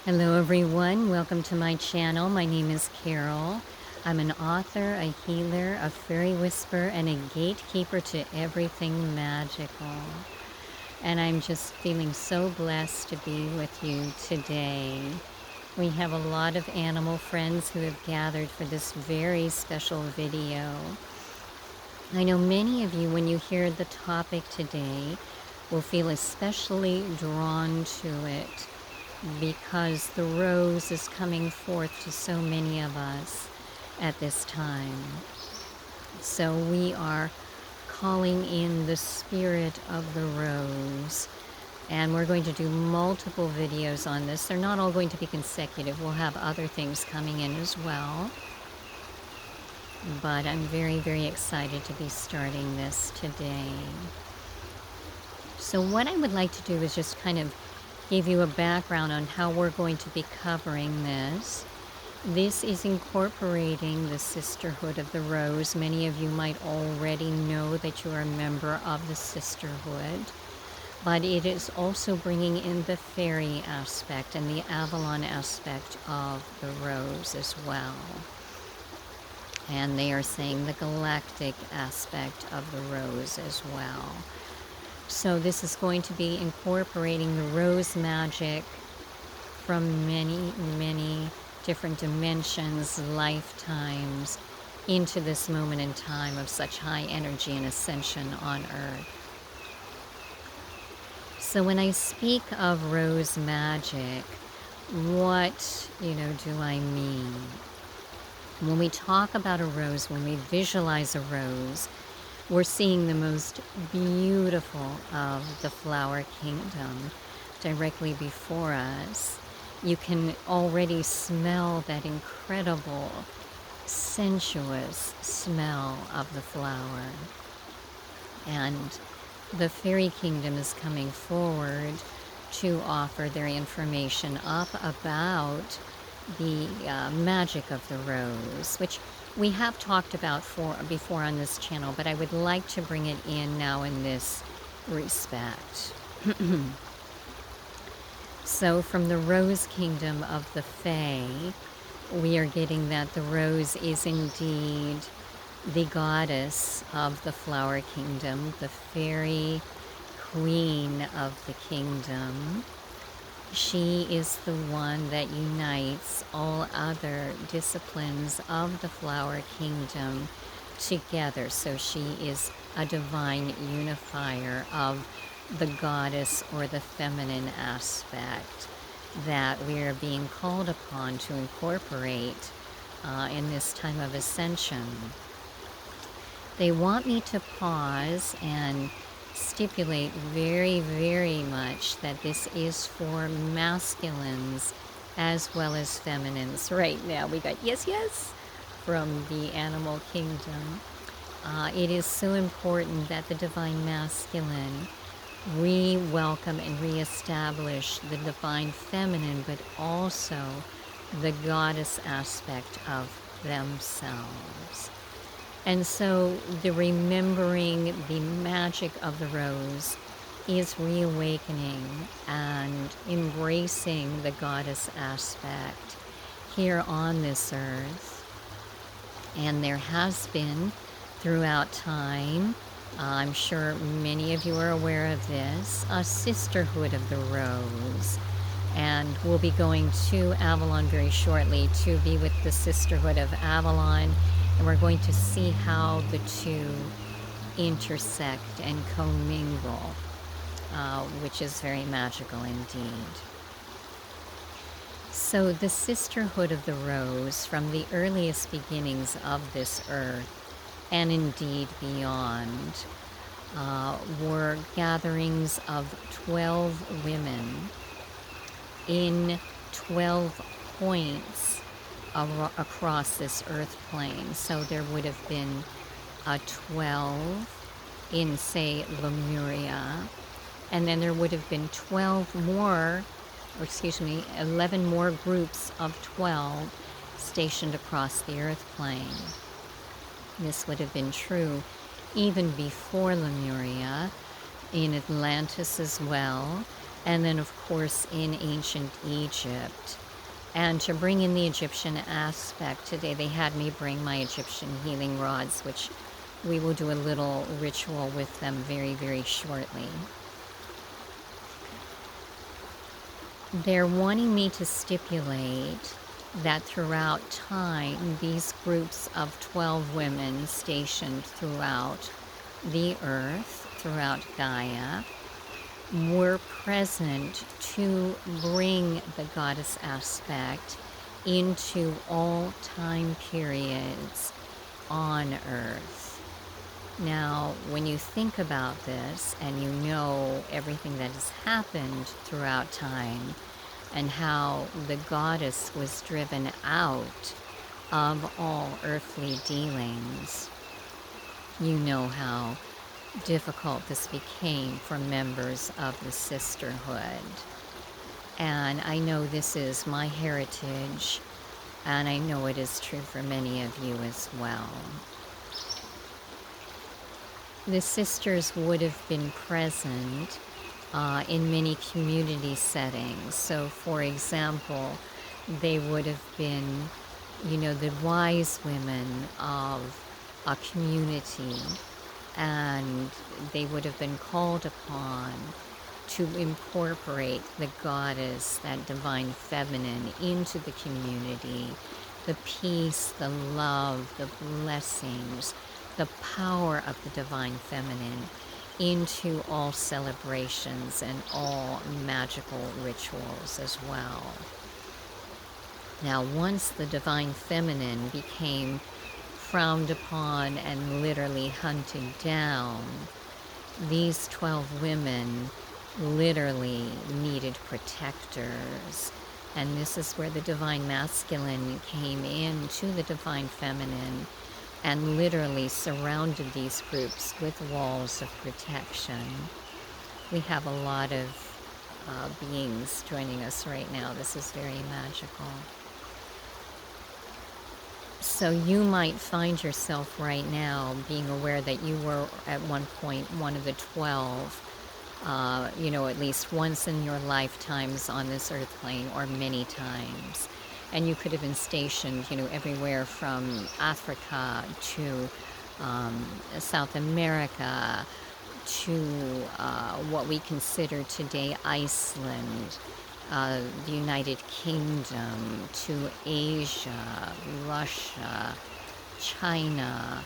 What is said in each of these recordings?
Hello everyone, welcome to my channel. My name is Carol. I'm an author, a healer, a fairy whisperer, and a gatekeeper to everything magical. And I'm just feeling so blessed to be with you today. We have a lot of animal friends who have gathered for this very special video. I know many of you, when you hear the topic today, will feel especially drawn to it because the rose is coming forth to so many of us at this time. So we are calling in the spirit of the rose, and we're going to do multiple videos on this. They're not all going to be consecutive. We'll have other things coming in as well. But I'm very, very excited to be starting this today. So what I would like to do is just kind of give you a background on how we're going to be covering this. This is incorporating the Sisterhood of the Rose. Many of you might already know that you are a member of the Sisterhood, but it is also bringing in the fairy aspect and the Avalon aspect of the rose as well. And they are saying the galactic aspect of the rose as well. So this is going to be incorporating the rose magic from many, many different dimensions, lifetimes, into this moment in time of such high energy and ascension on Earth. So when I speak of rose magic, what, do I mean? When we talk about a rose, when we visualize a rose, we're seeing the most beautiful of the flower kingdom directly before us. You can already smell that incredible, sensuous smell of the flower. And the fairy kingdom is coming forward to offer their information up about the magic of the rose, which we have talked about before on this channel, but I would like to bring it in now in this respect. So from the rose kingdom of the Fae, we are getting that the rose is indeed the goddess of the flower kingdom, the fairy queen of the kingdom. She is the one that unites all other disciplines of the flower kingdom together. So she is a divine unifier of the goddess or the feminine aspect that we are being called upon to incorporate in this time of ascension. They want me to pause and stipulate very, very much that this is for masculines as well as feminines. Right now we got yes from the animal kingdom. It is so important that the divine masculine re-welcome and re-establish the divine feminine, but also the goddess aspect of themselves. And so the remembering the magic of the rose is reawakening and embracing the goddess aspect here on this earth. And there has been throughout time, I'm sure many of you are aware of this, a sisterhood of the rose. And we'll be going to Avalon very shortly to be with the Sisterhood of Avalon. And we're going to see how the two intersect and commingle, which is very magical indeed. So the Sisterhood of the Rose, from the earliest beginnings of this earth, and indeed beyond, were gatherings of 12 women in 12 points across this earth plane. So there would have been 12 in, say, Lemuria, and then there would have been 11 more groups of 12 stationed across the earth plane. This would have been true even before Lemuria, in Atlantis as well. and then of course in ancient Egypt. And to bring in the Egyptian aspect, today they had me bring my Egyptian healing rods, which we will do a little ritual with them very, very shortly. They're wanting me to stipulate that throughout time, these groups of 12 women stationed throughout the earth, throughout Gaia, were present to bring the goddess aspect into all time periods on earth. Now, when you think about this and you know everything that has happened throughout time and how the goddess was driven out of all earthly dealings, you know how difficult this became for members of the sisterhood. And I know this is my heritage, and I know it is true for many of you as well. The sisters would have been present in many community settings. So, for example, they would have been, the wise women of a community, and they would have been called upon to incorporate the goddess, that divine feminine, into the community, the peace, the love, the blessings, the power of the divine feminine into all celebrations and all magical rituals as well. Now, once the divine feminine became frowned upon and literally hunted down, these 12 women literally needed protectors. And this is where the divine masculine came into the divine feminine and literally surrounded these groups with walls of protection. We have a lot of beings joining us right now. This is very magical. So you might find yourself right now being aware that you were at one point one of the 12, at least once in your lifetimes on this earth plane, or many times. And you could have been stationed, everywhere from Africa to South America to what we consider today Iceland, the United Kingdom, to Asia, Russia, China,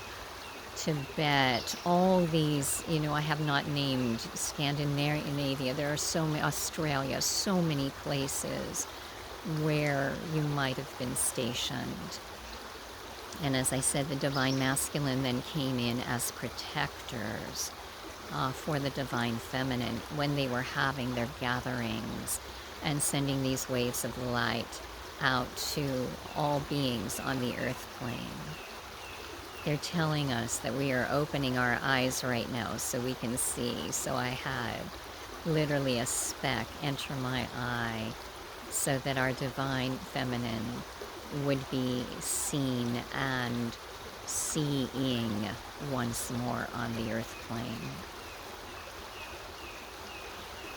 Tibet, all these, I have not named Scandinavia. There are so many, Australia, so many places where you might have been stationed. And as I said, the divine masculine then came in as protectors for the divine feminine when they were having their gatherings and sending these waves of light out to all beings on the earth plane. They're telling us that we are opening our eyes right now so we can see. So I had literally a speck enter my eye so that our divine feminine would be seen and seeing once more on the earth plane.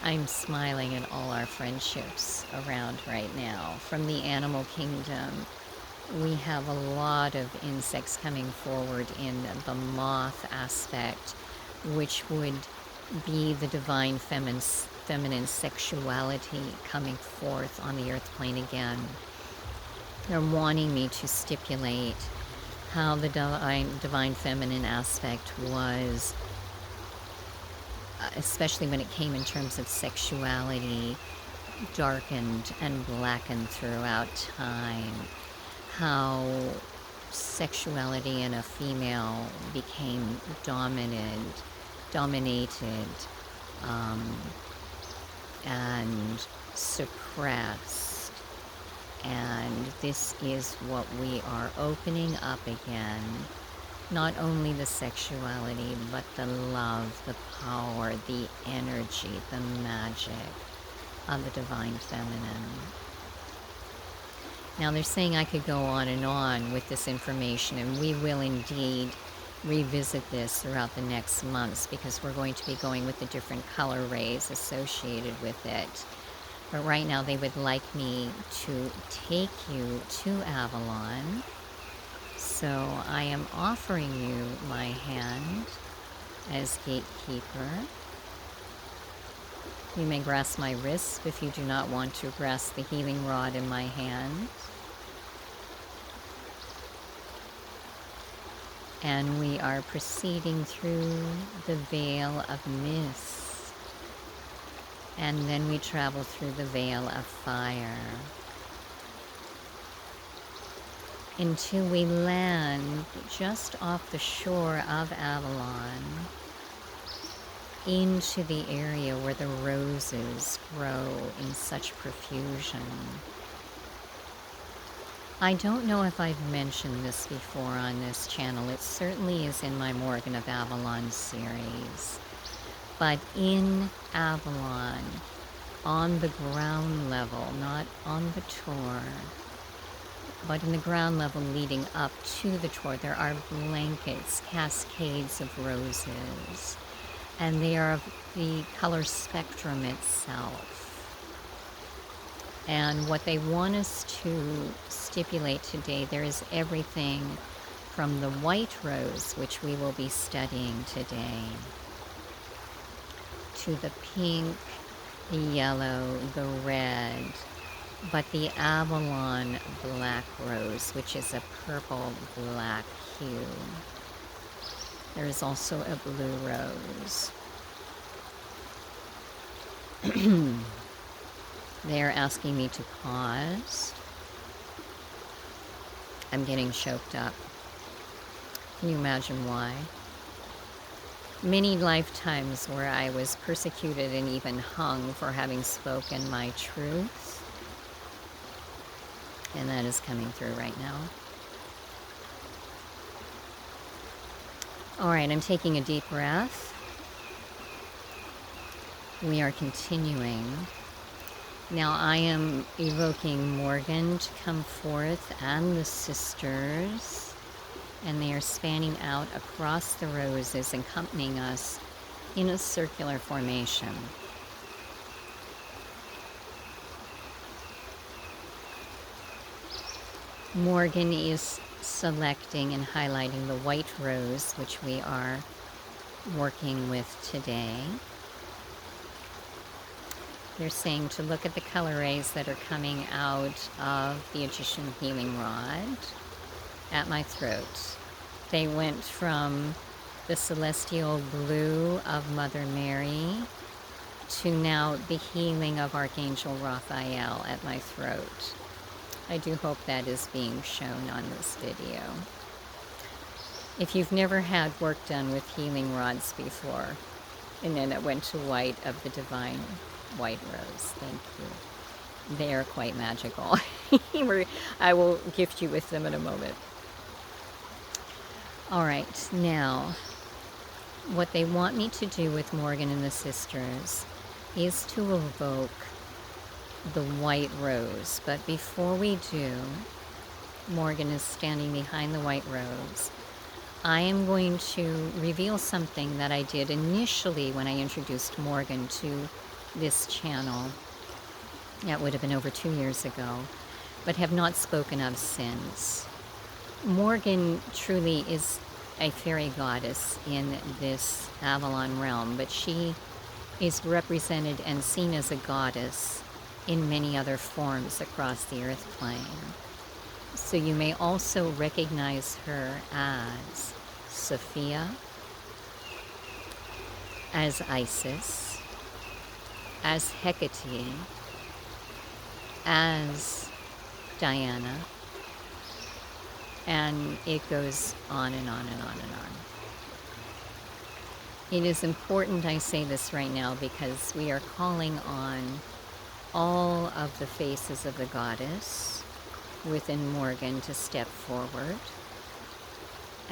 I'm smiling at all our friendships around right now. From the animal kingdom, we have a lot of insects coming forward in the moth aspect, which would be the divine feminine sexuality coming forth on the earth plane again. They're wanting me to stipulate how the divine feminine aspect was, especially when it came in terms of sexuality, darkened and blackened throughout time. How sexuality in a female became dominated, and suppressed. And this is what we are opening up again. Not only the sexuality, but the love, the power, the energy, the magic of the divine feminine. Now they're saying I could go on and on with this information, and we will indeed revisit this throughout the next months because we're going to be going with the different color rays associated with it. But right now they would like me to take you to Avalon. So I am offering you my hand as gatekeeper. You may grasp my wrist if you do not want to grasp the healing rod in my hand. And we are proceeding through the veil of mist. And then we travel through the veil of fire until we land just off the shore of Avalon into the area where the roses grow in such profusion. I don't know if I've mentioned this before on this channel. It certainly is in my Morgen of Avalon series. But in Avalon, on the ground level, not on the tour, but in the ground level leading up to the tour, there are blankets, cascades of roses, and they are of the color spectrum itself. And what they want us to stipulate today, there is everything from the white rose, which we will be studying today, to the pink, the yellow, the red, but the Avalon black rose, which is a purple-black hue. There is also a blue rose. They're asking me to pause. I'm getting choked up. Can you imagine why? Many lifetimes where I was persecuted and even hung for having spoken my truth. And that is coming through right now. All right, I'm taking a deep breath. We are continuing. Now I am evoking Morgan to come forth and the sisters, and they are spanning out across the roses, accompanying us in a circular formation. Morgan is selecting and highlighting the white rose, which we are working with today. They're saying to look at the color rays that are coming out of the Egyptian healing rod at my throat. They went from the celestial blue of Mother Mary to now the healing of Archangel Raphael at my throat. I do hope that is being shown on this video. If you've never had work done with healing rods before, and then it went to white of the divine white rose, thank you. They are quite magical. I will gift you with them in a moment. All right, now, what they want me to do with Morgan and the sisters is to evoke the white rose. But before we do, Morgan is standing behind the white rose. I am going to reveal something that I did initially when I introduced Morgan to this channel. That would have been over 2 years ago, but have not spoken of since. Morgan truly is a fairy goddess in this Avalon realm, but she is represented and seen as a goddess in many other forms across the earth plane. So you may also recognize her as Sophia, as Isis, as Hecate, as Diana, and it goes on and on and on and on. It is important I say this right now because we are calling on all of the faces of the goddess within Morgan to step forward.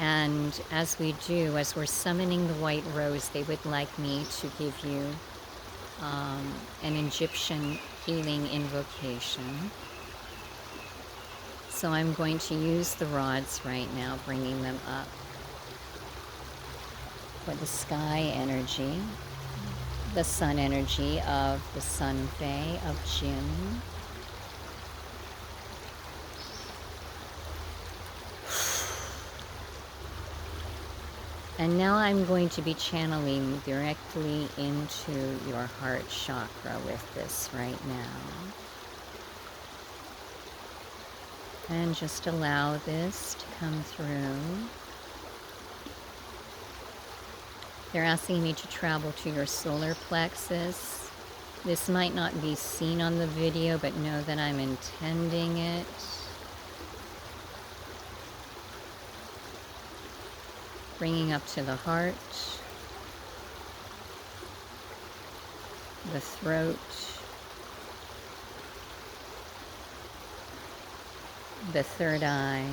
And as we do, as we're summoning the white rose, they would like me to give you an Egyptian healing invocation. So I'm going to use the rods right now, bringing them up. for the sky energy, the sun energy of the Sun Fae of Jin. And now I'm going to be channeling directly into your heart chakra with this right now. And just allow this to come through. They're asking me to travel to your solar plexus. This might not be seen on the video, but know that I'm intending it. Bringing up to the heart, the throat, the third eye,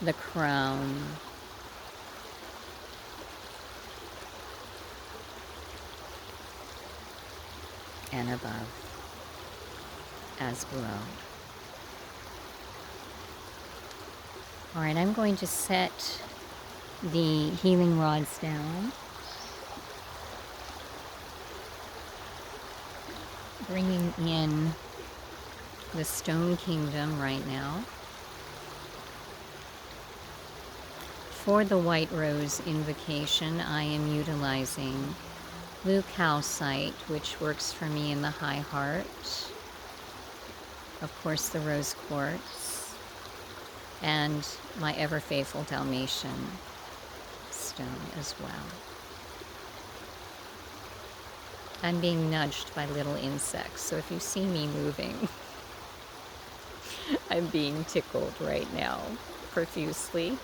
the crown, and above, as below. All right, I'm going to set the healing rods down, bringing in the Stone Kingdom right now. For the White Rose invocation, I am utilizing blue calcite, which works for me in the high heart. Of course, the rose quartz, and my ever faithful Dalmatian stone as well. I'm being nudged by little insects, so if you see me moving, I'm being tickled right now, profusely.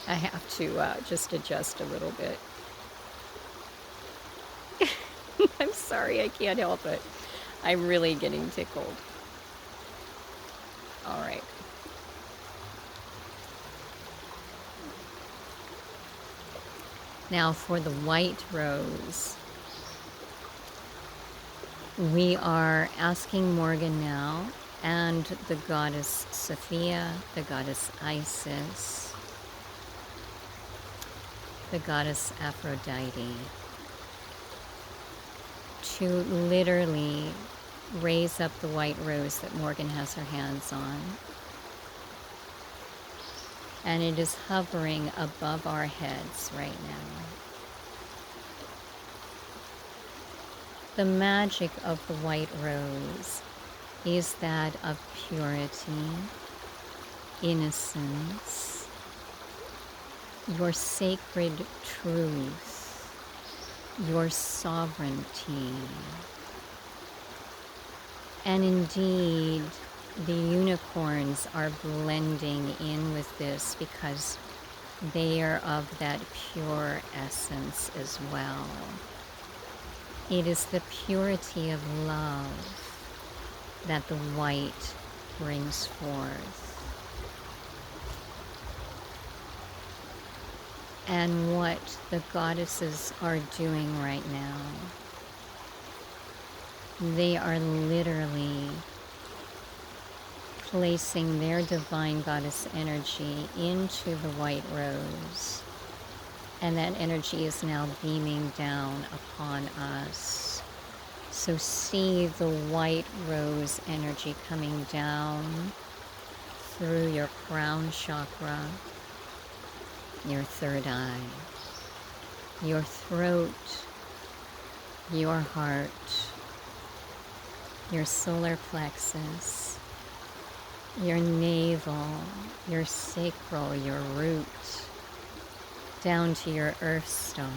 I have to just adjust a little bit. I'm sorry, I can't help it. I'm really getting tickled. All right. Now for the white rose, we are asking Morgan now, and the goddess Sophia, the goddess Isis, the goddess Aphrodite, to literally raise up the white rose that Morgan has her hands on. And it is hovering above our heads right now. The magic of the white rose is that of purity, innocence, your sacred truth, your sovereignty. And indeed, the unicorns are blending in with this because they are of that pure essence as well. It is the purity of love that the white brings forth. And what the goddesses are doing right now, they are literally placing their divine goddess energy into the white rose. And that energy is now beaming down upon us. So see the white rose energy coming down through your crown chakra, your third eye, your throat, your heart, your solar plexus, your navel, your sacral, your root, down to your earth star.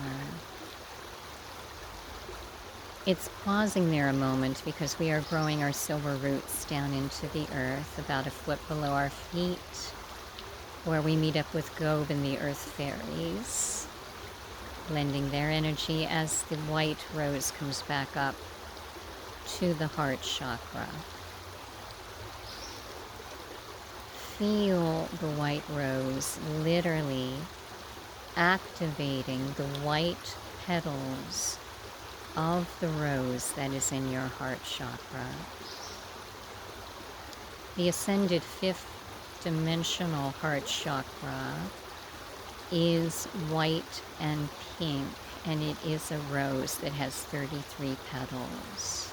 It's pausing there a moment because we are growing our silver roots down into the earth about a foot below our feet, where we meet up with Gob and the earth fairies, blending their energy as the white rose comes back up to the heart chakra. Feel the white rose literally activating the white petals of the rose that is in your heart chakra. The ascended fifth dimensional heart chakra is white and pink, and it is a rose that has 33 petals.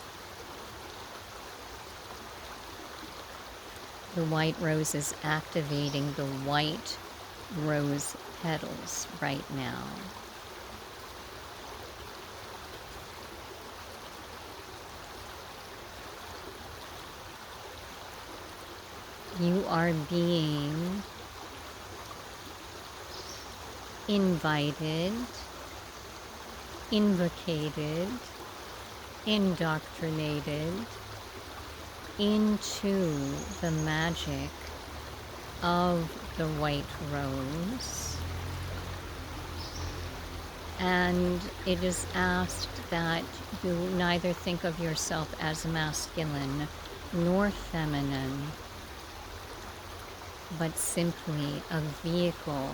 The white rose is activating the white rose petals right now. You are being invited, invocated, indoctrinated into the magic of the white rose. And it is asked that you neither think of yourself as masculine nor feminine, but simply a vehicle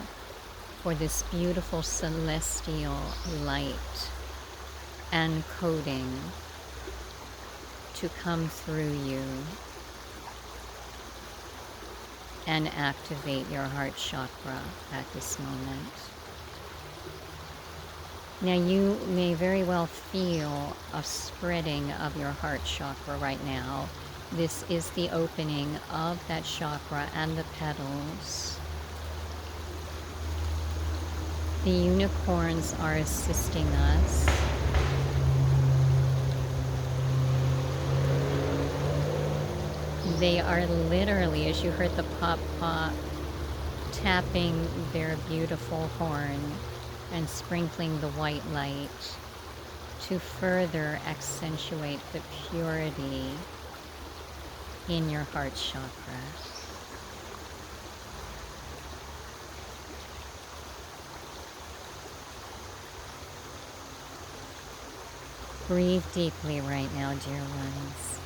for this beautiful celestial light and coding to come through you and activate your heart chakra at this moment. Now you may very well feel a spreading of your heart chakra right now. This is the opening of that chakra and the petals. The unicorns are assisting us. They are literally, as you heard the pop pop, tapping their beautiful horn and sprinkling the white light to further accentuate the purity in your heart chakra. Breathe deeply right now, dear ones.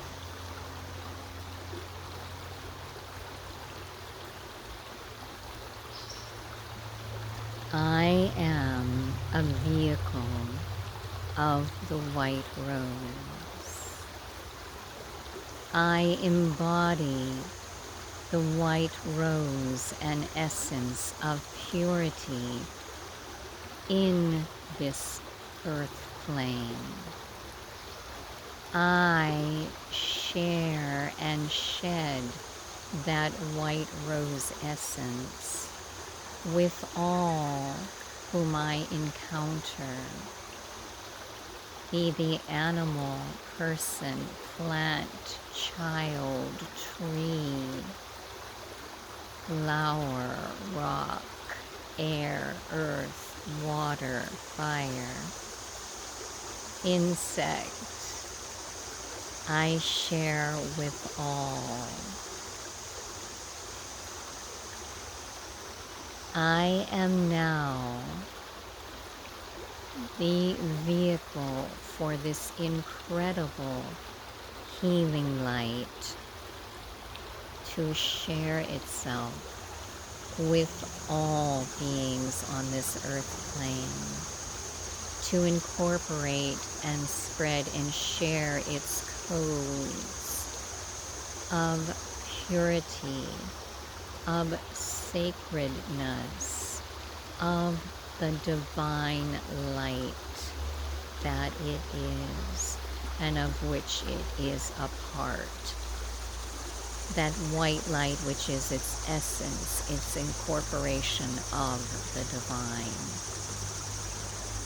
I am a vehicle of the white rose. I embody the white rose and essence of purity in this earth plane. I share and shed that white rose essence with all whom I encounter, be the animal, person, plant, child, tree, flower, rock, air, earth, water, fire, insect. I share with all. I am now the vehicle for this incredible healing light to share itself with all beings on this earth plane, to incorporate and spread and share its codes of purity, of sacredness, of the divine light that it is and of which it is a part. That white light which is its essence, its incorporation of the divine.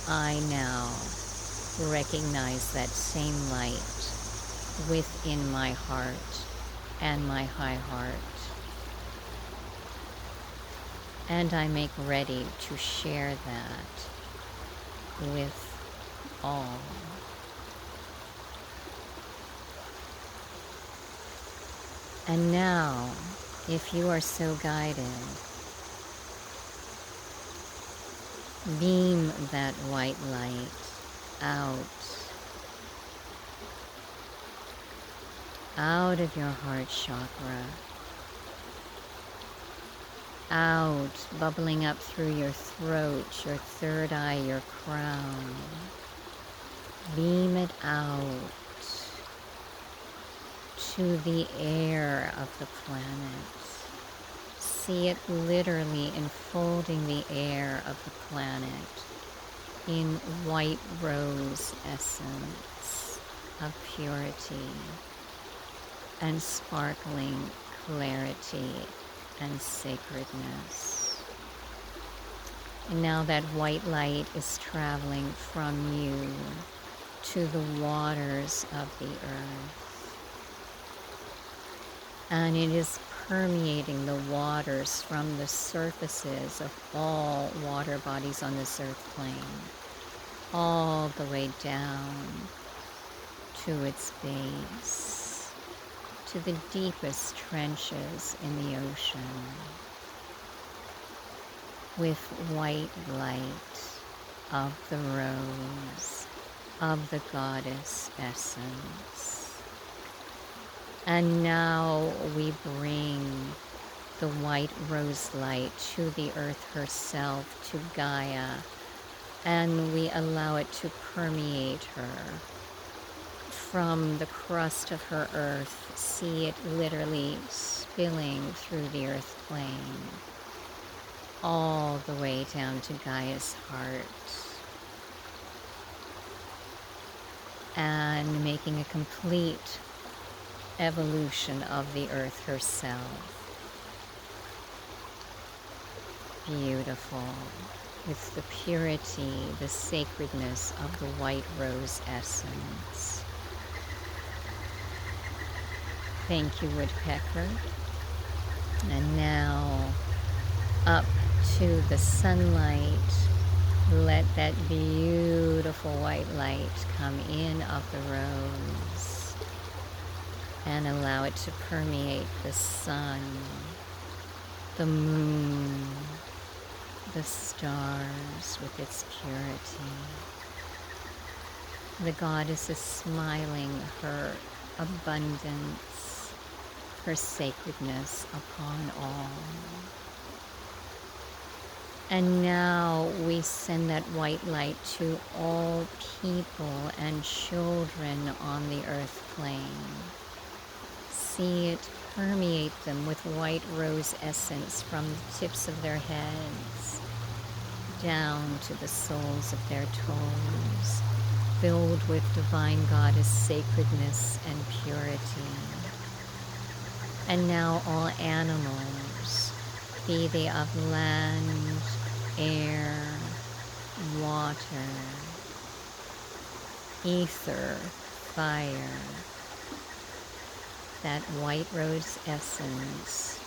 I now recognize that same light within my heart and my high heart. And I make ready to share that with all. And now, if you are so guided, beam that white light out of your heart chakra, out, bubbling up through your throat, your third eye, your crown. Beam it out to the air of the planet, See it literally enfolding the air of the planet in white rose essence of purity and sparkling clarity and sacredness. And now that white light is traveling from you to the waters of the earth. And it is permeating the waters from the surfaces of all water bodies on this earth plane, all the way down to its base, to the deepest trenches in the ocean, with white light of the rose, of the goddess essence. And now we bring the white rose light to the earth herself, to Gaia, and we allow it to permeate her from the crust of her earth. See it literally spilling through the earth plane, all the way down to Gaia's heart, and making a complete evolution of the earth herself. Beautiful, with the purity, the sacredness of the white rose essence. Thank you, woodpecker. And now up to the sunlight. Let that beautiful white light come in of the rose and allow it to permeate the sun, the moon, the stars with its purity. The goddess is smiling her abundance, her sacredness upon all. And now we send that white light to all people and children on the earth plane. See it permeate them with white rose essence from the tips of their heads down to the soles of their toes, filled with divine goddess sacredness and purity. And now all animals, be they of land, air, water, ether, fire, that white rose essence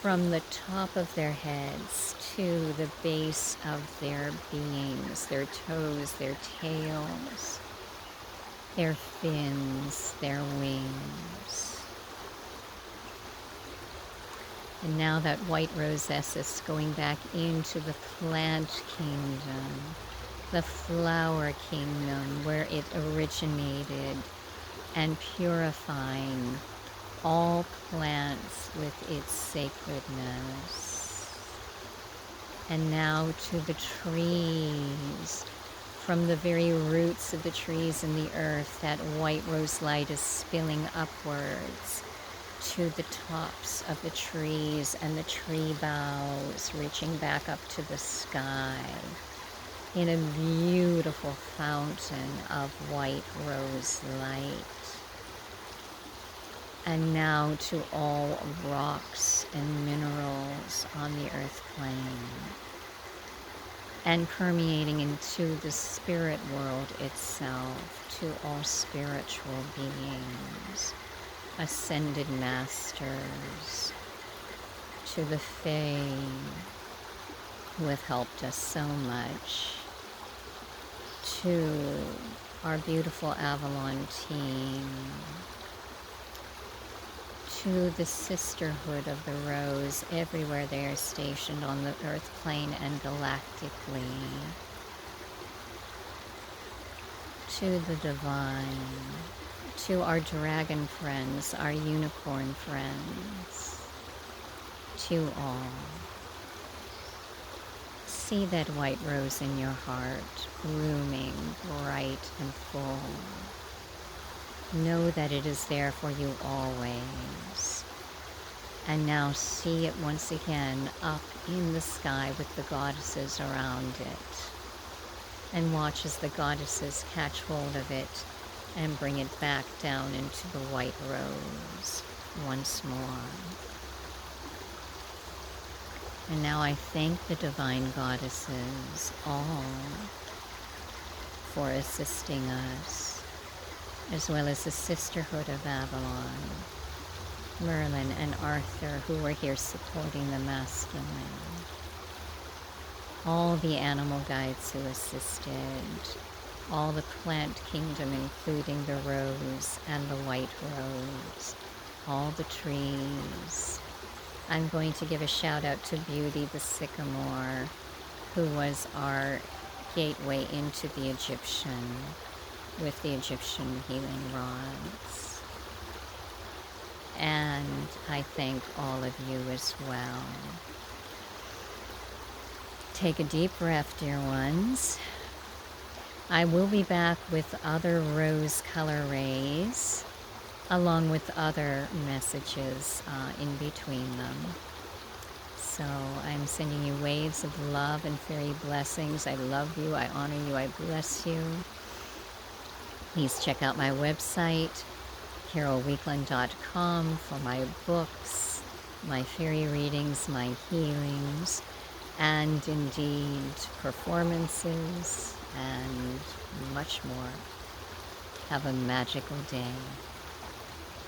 from the top of their heads to the base of their beings, their toes, their tails, their fins, their wings. And now that white rose essence going back into the plant kingdom, the flower kingdom where it originated, and purifying all plants with its sacredness. And now to the trees, from the very roots of the trees in the earth, that white rose light is spilling upwards to the tops of the trees and the tree boughs, reaching back up to the sky in a beautiful fountain of white rose light. And now to all rocks and minerals on the earth plane, and permeating into the spirit world itself, to all spiritual beings, ascended masters, to the Fae who have helped us so much, to our beautiful Avalon team, to the sisterhood of the rose everywhere they are stationed on the earth plane and galactically, to the divine, to our dragon friends, our unicorn friends, to all. See that white rose in your heart, blooming bright and full. Know that it is there for you always. And now see it once again up in the sky with the goddesses around it. And watch as the goddesses catch hold of it and bring it back down into the white rose once more. And now I thank the divine goddesses all for assisting us, as well as the Sisterhood of Avalon, Merlin and Arthur, who were here supporting the masculine, all the animal guides who assisted, all the plant kingdom, including the rose and the white rose, all the trees. I'm going to give a shout out to Beauty the sycamore, who was our gateway into the Egyptian with the Egyptian healing rods. And I thank all of you as well. Take a deep breath, dear ones. I will be back with other rose color rays, along with other messages in between them. So I'm sending you waves of love and fairy blessings. I love you, I honor you, I bless you. Please check out my website, carolweekland.com, for my books, my fairy readings, my healings, and indeed performances and much more. Have a magical day.